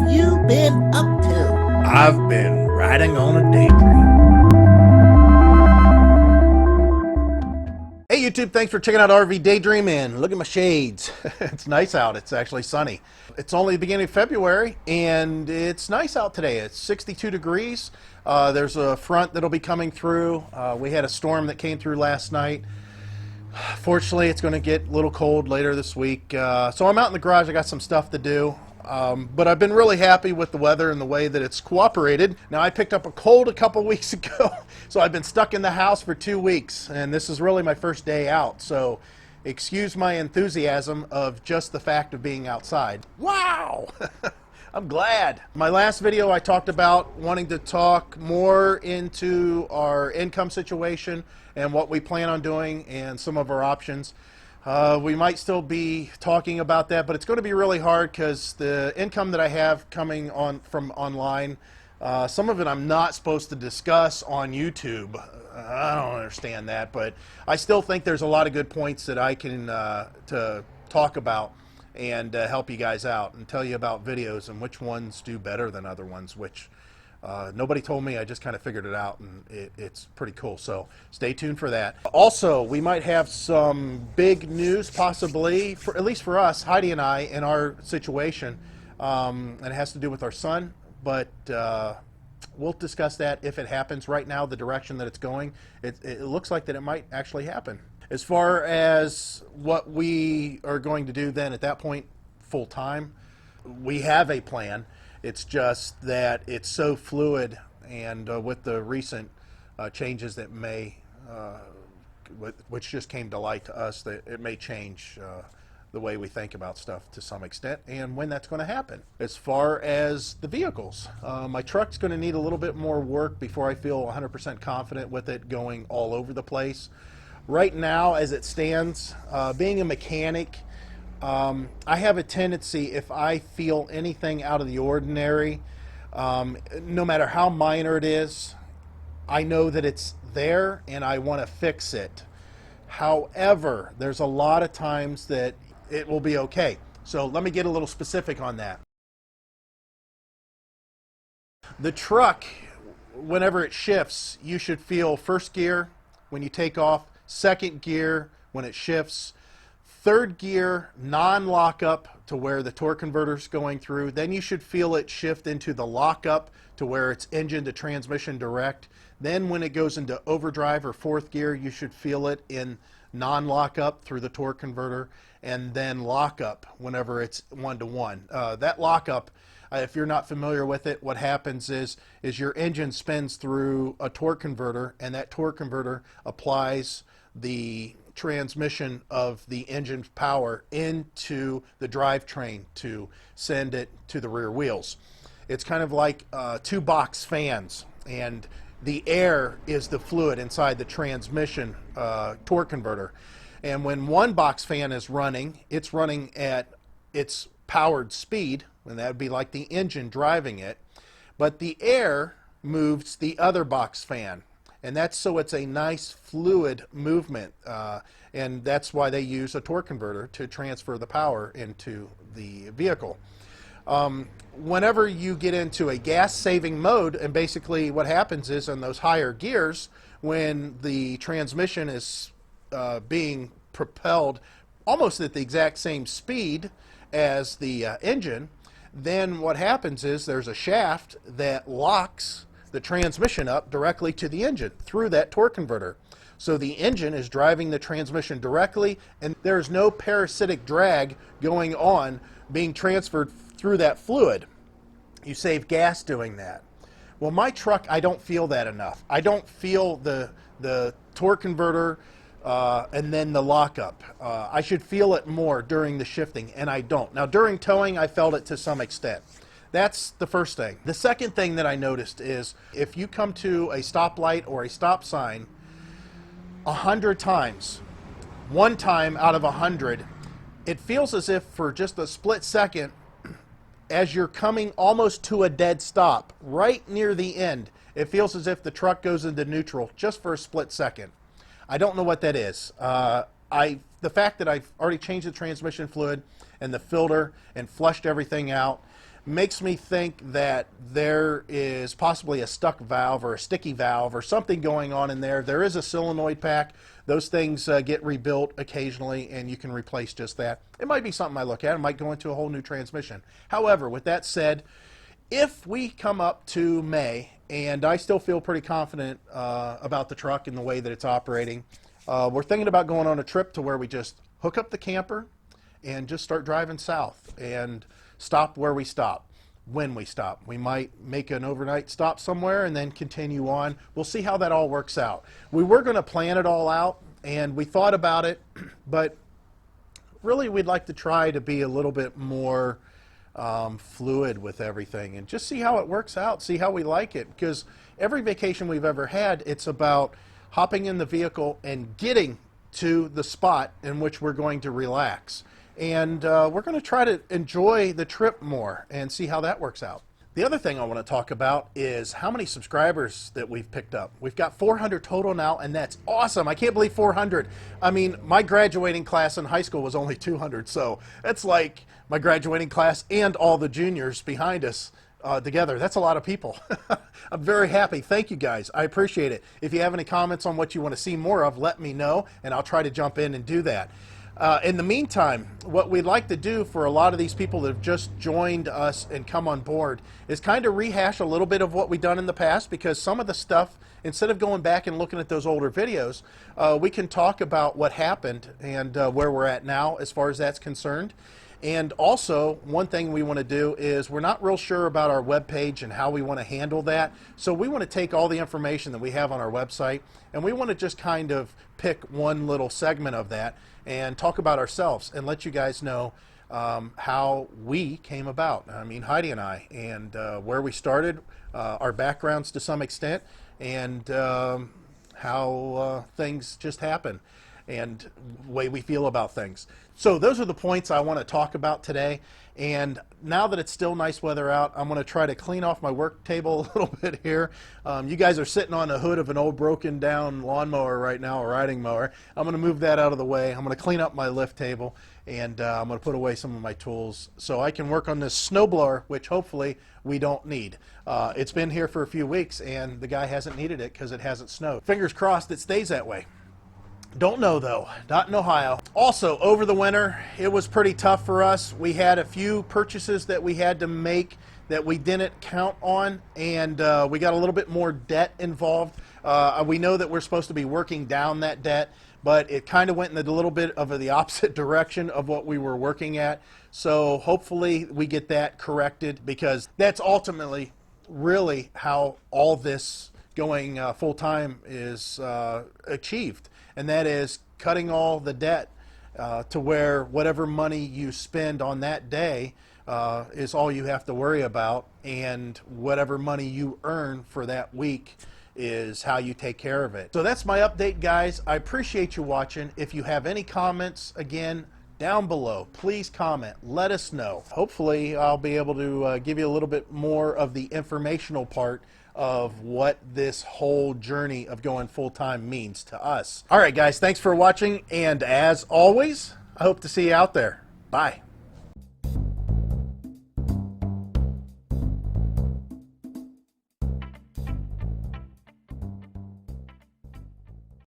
you been up to? I've been riding on a daydream. Hey YouTube, thanks for checking out RV Daydream, and look at my shades. It's nice out. It's actually sunny. It's only the beginning of February and it's nice out today. It's 62 degrees. There's a front that'll be coming through. We had a storm that came through last night. Fortunately, it's going to get a little cold later this week. So I'm out in the garage. I got some stuff to do. But I've been really happy with the weather and the way that it's cooperated. Now, I picked up a cold a couple weeks ago, so I've been stuck in the house for 2 weeks, and this is really my first day out. So excuse my enthusiasm of just the fact of being outside. Wow! I'm glad. My last video, I talked about wanting to talk more into our income situation and what we plan on doing and some of our options. We might still be talking about that, but it's going to be really hard because the income that I have coming on from online, some of it I'm not supposed to discuss on YouTube. I don't understand that, but I still think there's a lot of good points that I can to talk about and help you guys out and tell you about videos and which ones do better than other ones, which nobody told me. I just kind of figured it out, and it's pretty cool. So stay tuned for that. Also, we might have some big news, possibly, for, at least for us, Heidi and I, in our situation. And it has to do with our son, but we'll discuss that if it happens. Right now, the direction that it's going, it looks like that it might actually happen. As far as what we are going to do then at that point, full time, we have a plan. It's just that it's so fluid, and with the recent changes that may, which just came to light to us, that it may change the way we think about stuff to some extent, and when that's going to happen. As far as the vehicles, my truck's going to need a little bit more work before I feel 100% confident with it going all over the place. Right now, as it stands, being a mechanic, I have a tendency, if I feel anything out of the ordinary, no matter how minor it is, I know that it's there and I want to fix it. However, there's a lot of times that it will be okay. So let me get a little specific on that. The truck, whenever it shifts, you should feel first gear when you take off, second gear when it shifts, third gear non-lockup to where the torque converter is going through. Then you should feel it shift into the lockup to where it's engine to transmission direct. Then when it goes into overdrive or fourth gear, you should feel it in non-lockup through the torque converter, and then lockup whenever it's one-to-one. That lockup, if you're not familiar with it, what happens is your engine spins through a torque converter, and that torque converter applies the transmission of the engine's power into the drivetrain to send it to the rear wheels. It's kind of like two box fans, and the air is the fluid inside the transmission torque converter. And when one box fan is running, it's running at its powered speed, and that would be like the engine driving it, but the air moves the other box fan. And that's so it's a nice fluid movement, and that's why they use a torque converter to transfer the power into the vehicle. Whenever you get into a gas-saving mode, and basically what happens is in those higher gears, when the transmission is being propelled almost at the exact same speed as the engine, then what happens is there's a shaft that locks the transmission up directly to the engine through that torque converter. So the engine is driving the transmission directly, and there's no parasitic drag going on being transferred through that fluid. You save gas doing that. Well, my truck, I don't feel that enough. I don't feel the torque converter and then the lockup. I should feel it more during the shifting, and I don't. Now, during towing, I felt it to some extent. That's the first thing. The second thing that I noticed is if you come to a stoplight or a stop sign 100 times, one time out of 100, it feels as if for just a split second, as you're coming almost to a dead stop, right near the end, it feels as if the truck goes into neutral just for a split second. I don't know what that is. The fact that I've already changed the transmission fluid and the filter and flushed everything out, makes me think that there is possibly a stuck valve or a sticky valve or something going on in there. There is a solenoid pack. Those things get rebuilt occasionally, and you can replace just that. It might be something I look at. It might go into a whole new transmission. However, with that said, if we come up to May, and I still feel pretty confident about the truck and the way that it's operating, we're thinking about going on a trip to where we just hook up the camper and just start driving south and stop where we stop, when we stop. We might make an overnight stop somewhere and then continue on. We'll see how that all works out. We were going to plan it all out, and we thought about it, but really we'd like to try to be a little bit more fluid with everything and just see how it works out, see how we like it, because every vacation we've ever had, it's about hopping in the vehicle and getting to the spot in which we're going to relax. And we're going to try to enjoy the trip more and see how that works out. The other thing I want to talk about is how many subscribers that we've picked up. We've got 400 total now, and that's awesome. I can't believe 400. I mean, my graduating class in high school was only 200, so that's like my graduating class and all the juniors behind us together. That's a lot of people. I'm very happy. Thank you guys. I appreciate it. If you have any comments on what you want to see more of, let me know, and I'll try to jump in and do that. In the meantime, what we'd like to do for a lot of these people that have just joined us and come on board is kind of rehash a little bit of what we've done in the past, because some of the stuff, instead of going back and looking at those older videos, we can talk about what happened and where we're at now as far as that's concerned. And also, one thing we want to do is we're not real sure about our webpage and how we want to handle that. So we want to take all the information that we have on our website, and we want to just kind of pick one little segment of that and talk about ourselves and let you guys know how we came about. I mean, Heidi and I, and where we started, our backgrounds to some extent, and how things just happen, and the way we feel about things. So those are the points I want to talk about today. And now that it's still nice weather out, I'm going to try to clean off my work table a little bit here. You guys are sitting on the hood of an old broken down lawnmower right now, a riding mower. I'm going to move that out of the way. I'm going to clean up my lift table, and I'm going to put away some of my tools so I can work on this snowblower, which hopefully we don't need. It's been here for a few weeks, and the guy hasn't needed it because it hasn't snowed. Fingers crossed it stays that way. Don't know though, not in Ohio. Also, over the winter, it was pretty tough for us. We had a few purchases that we had to make that we didn't count on, and we got a little bit more debt involved. We know that we're supposed to be working down that debt, but it kind of went in a little bit of the opposite direction of what we were working at. So hopefully we get that corrected, because that's ultimately really how all this going full-time is achieved. And that is cutting all the debt to where whatever money you spend on that day is all you have to worry about, and whatever money you earn for that week is how you take care of it. So that's my update, guys. I appreciate you watching. If you have any comments, again, down below, please comment. Let us know. Hopefully I'll be able to give you a little bit more of the informational part of what this whole journey of going full-time means to us. All right, guys, thanks for watching, and as always, I hope to see you out there. Bye.